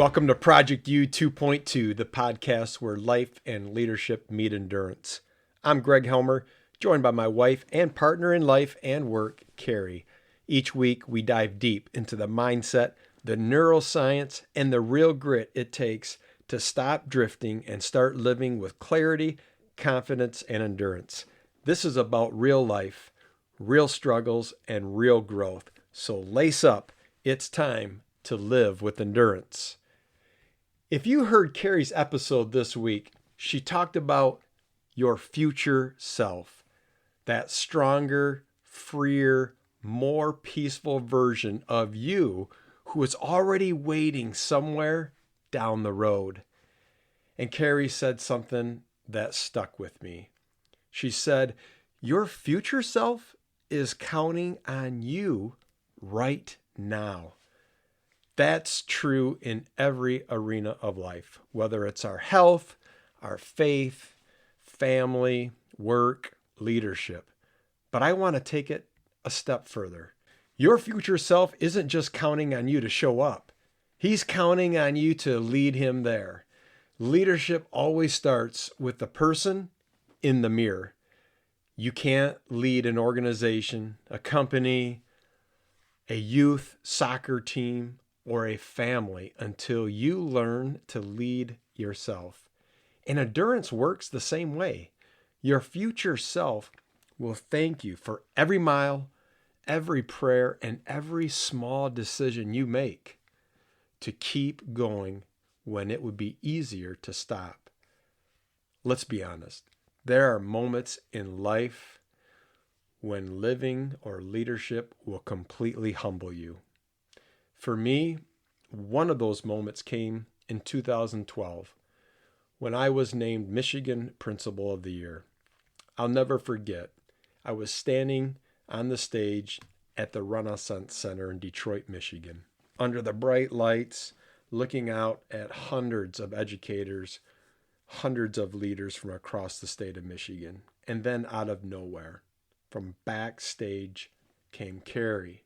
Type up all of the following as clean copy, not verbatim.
Welcome to Project U 2.2, the podcast where life and leadership meet endurance. I'm Greg Helmer, joined by my wife and partner in life and work, Carrie. Each week, we dive deep into the mindset, the neuroscience, and the real grit it takes to stop drifting and start living with clarity, confidence, and endurance. This is about real life, real struggles, and real growth. So lace up. It's time to live with endurance. If you heard Carrie's episode this week, she talked about your future self, that stronger, freer, more peaceful version of you who is already waiting somewhere down the road. And Carrie said something that stuck with me. She said, your future self is counting on you right now. That's true in every arena of life, whether it's our health, our faith, family, work, leadership. But I want to take it a step further. Your future self isn't just counting on you to show up. He's counting on you to lead him there. Leadership always starts with the person in the mirror. You can't lead an organization, a company, a youth soccer team, or a family until you learn to lead yourself. And endurance works the same way. Your future self will thank you for every mile, every prayer, and every small decision you make to keep going when it would be easier to stop. Let's be honest. There are moments in life when living or leadership will completely humble you. For me, one of those moments came in 2012 when I was named Michigan Principal of the Year. I'll never forget, I was standing on the stage at the Renaissance Center in Detroit, Michigan, under the bright lights, looking out at hundreds of educators, hundreds of leaders from across the state of Michigan. And then out of nowhere, from backstage came Carrie,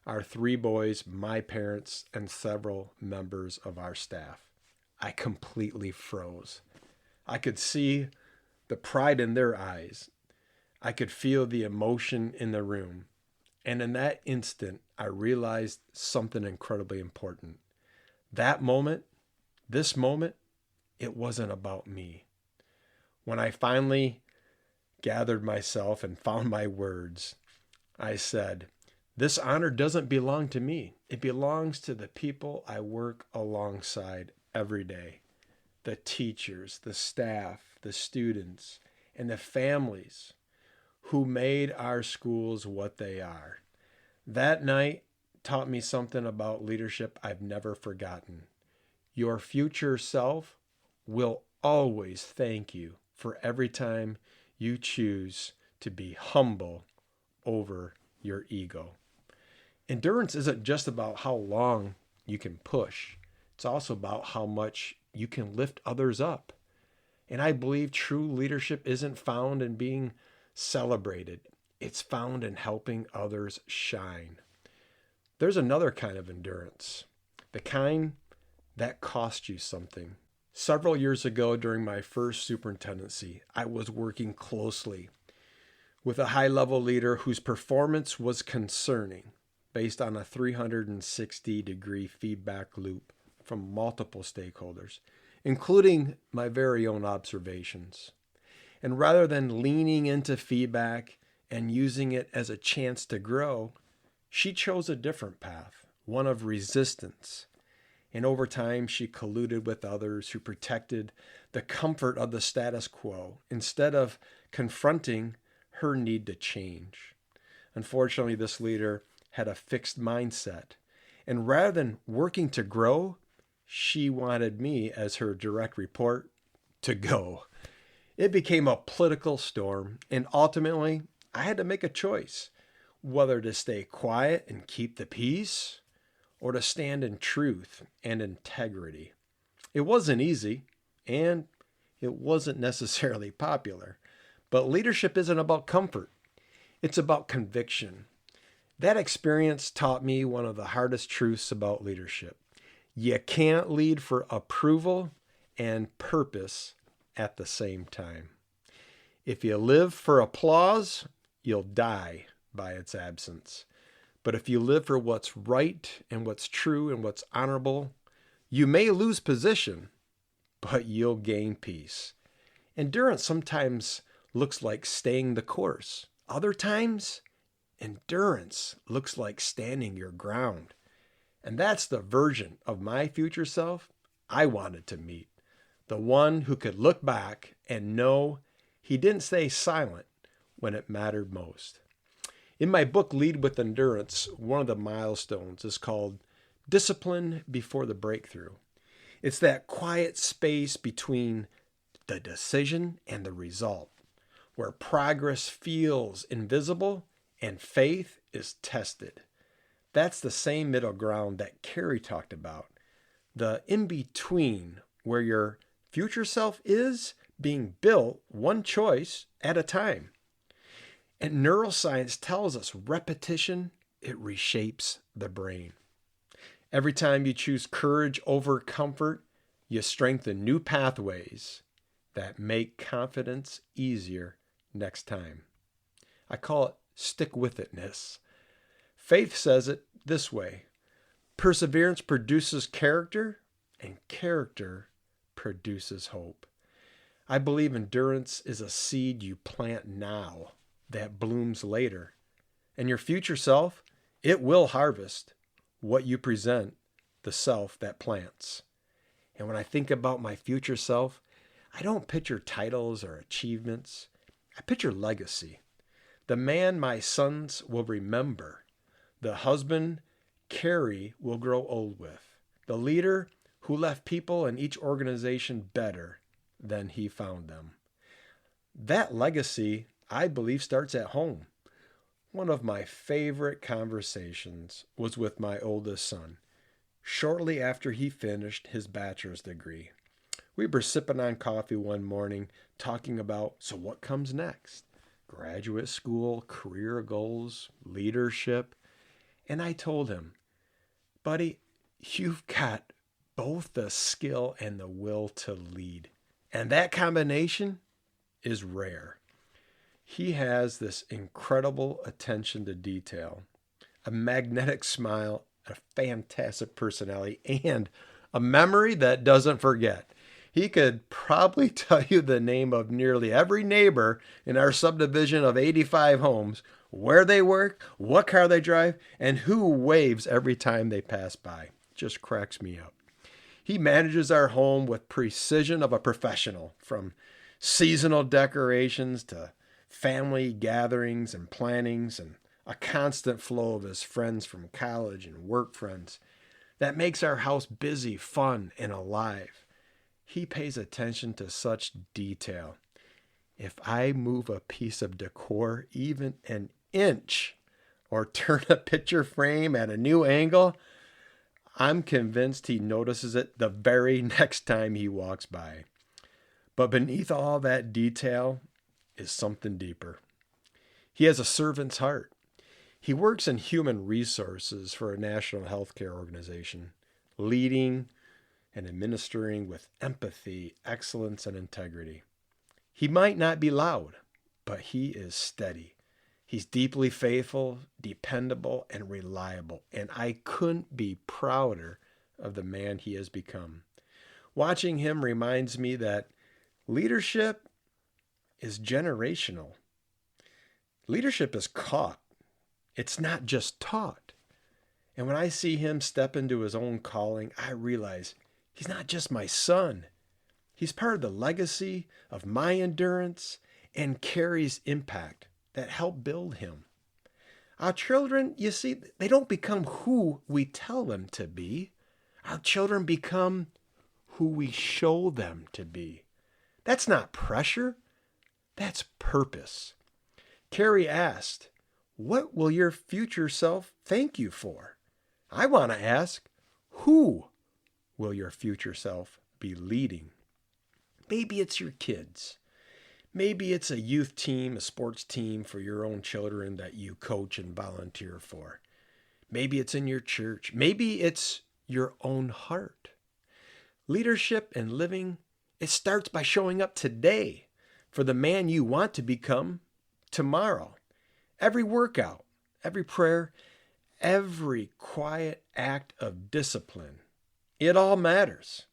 our three boys, my parents, and several members of our staff. I completely froze. I could see the pride in their eyes. I could feel the emotion in the room. And in that instant, I realized something incredibly important. That moment, this moment, it wasn't about me. When I finally gathered myself and found my words, I said, this honor doesn't belong to me. It belongs to the people I work alongside every day. The teachers, the staff, the students, and the families who made our schools what they are. That night taught me something about leadership I've never forgotten. Your future self will always thank you for every time you choose to be humble over your ego. Endurance isn't just about how long you can push. It's also about how much you can lift others up. And I believe true leadership isn't found in being celebrated. It's found in helping others shine. There's another kind of endurance, the kind that costs you something. Several years ago, during my first superintendency, I was working closely with a high-level leader whose performance was concerning, based on a 360-degree feedback loop from multiple stakeholders, including my very own observations. And rather than leaning into feedback and using it as a chance to grow, she chose a different path, one of resistance. And over time, she colluded with others who protected the comfort of the status quo instead of confronting her need to change. Unfortunately, this leader had a fixed mindset. And rather than working to grow, she wanted me as her direct report to go. It became a political storm, and ultimately, I had to make a choice, whether to stay quiet and keep the peace, or to stand in truth and integrity. It wasn't easy, and it wasn't necessarily popular. But leadership isn't about comfort. It's about conviction. That experience taught me one of the hardest truths about leadership. You can't lead for approval and purpose at the same time. If you live for applause, you'll die by its absence. But if you live for what's right and what's true and what's honorable, you may lose position, but you'll gain peace. Endurance sometimes looks like staying the course. Other times, endurance looks like standing your ground. And that's the version of my future self I wanted to meet. The one who could look back and know he didn't stay silent when it mattered most. In my book, Lead with Endurance, one of the milestones is called Discipline Before the Breakthrough. It's that quiet space between the decision and the result, where progress feels invisible and faith is tested. That's the same middle ground that Carrie talked about, the in-between where your future self is being built one choice at a time. And neuroscience tells us repetition, it reshapes the brain. Every time you choose courage over comfort, you strengthen new pathways that make confidence easier next time. I call it stick-with-itness. Faith says it this way: perseverance produces character, and character produces hope. I believe endurance is a seed you plant now that blooms later. And your future self, it will harvest what you present, the self that plants. And when I think about my future self, I don't picture titles or achievements. I picture legacy. The man my sons will remember. The husband Carrie will grow old with. The leader who left people in each organization better than he found them. That legacy, I believe, starts at home. One of my favorite conversations was with my oldest son, shortly after he finished his bachelor's degree. We were sipping on coffee one morning, talking about, so what comes next? Graduate school, career goals, leadership. And I told him, buddy, you've got both the skill and the will to lead. And that combination is rare. He has this incredible attention to detail, a magnetic smile, a fantastic personality, and a memory that doesn't forget. He could probably tell you the name of nearly every neighbor in our subdivision of 85 homes, where they work, what car they drive, and who waves every time they pass by. Just cracks me up. He manages our home with precision of a professional, from seasonal decorations to family gatherings and plannings, and a constant flow of his friends from college and work friends. That makes our house busy, fun, and alive. He pays attention to such detail. If I move a piece of decor even an inch or turn a picture frame at a new angle, I'm convinced he notices it the very next time he walks by. But beneath all that detail is something deeper. He has a servant's heart. He works in human resources for a national healthcare organization, leading and administering with empathy, excellence, and integrity. He might not be loud, but he is steady. He's deeply faithful, dependable, and reliable, and I couldn't be prouder of the man he has become. Watching him reminds me that leadership is generational. Leadership is caught. It's not just taught. And when I see him step into his own calling, I realize he's not just my son. He's part of the legacy of my endurance and Carrie's impact that helped build him. Our children, you see, they don't become who we tell them to be. Our children become who we show them to be. That's not pressure. That's purpose. Carrie asked, what will your future self thank you for? I want to ask, who will your future self be leading? Maybe it's your kids. Maybe it's a youth team, a sports team for your own children that you coach and volunteer for. Maybe it's in your church. Maybe it's your own heart. Leadership and living, it starts by showing up today for the man you want to become tomorrow. Every workout, every prayer, every quiet act of discipline, it all matters.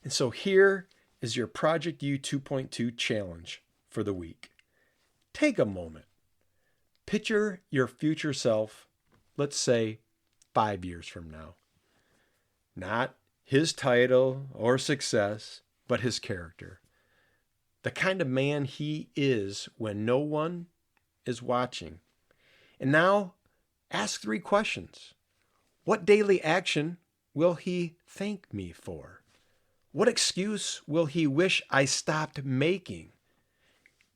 And so here is your Project U 2.2 challenge for the week. Take a moment. Picture your future self, let's say 5 years from now. Not his title or success, but his character. The kind of man he is when no one is watching. And now, ask 3 questions. What daily action will he thank me for? What excuse will he wish I stopped making?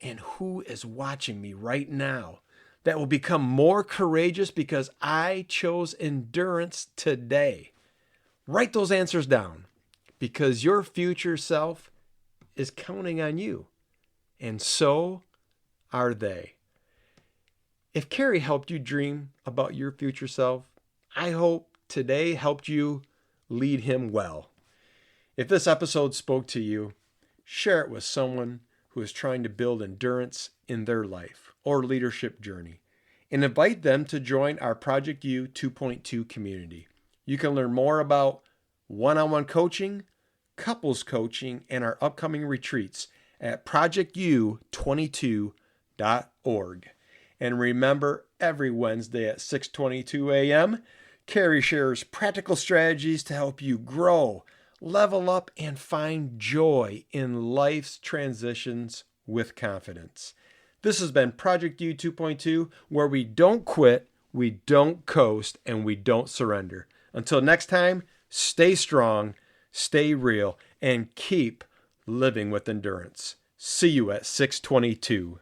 And who is watching me right now that will become more courageous because I chose endurance today? Write those answers down because your future self is counting on you. And so are they. If Carrie helped you dream about your future self, I hope today helped you lead him well. If this episode spoke to you, share it with someone who is trying to build endurance in their life or leadership journey, and invite them to join our Project U 2.2 community. You can learn more about one-on-one coaching, couples coaching, and our upcoming retreats at projectu22.org. And remember, every Wednesday at 6:22 a.m., Carrie shares practical strategies to help you grow, level up, and find joy in life's transitions with confidence. This has been Project U 2.2, where we don't quit, we don't coast, and we don't surrender. Until next time, stay strong, stay real, and keep living with endurance. See you at 6:22.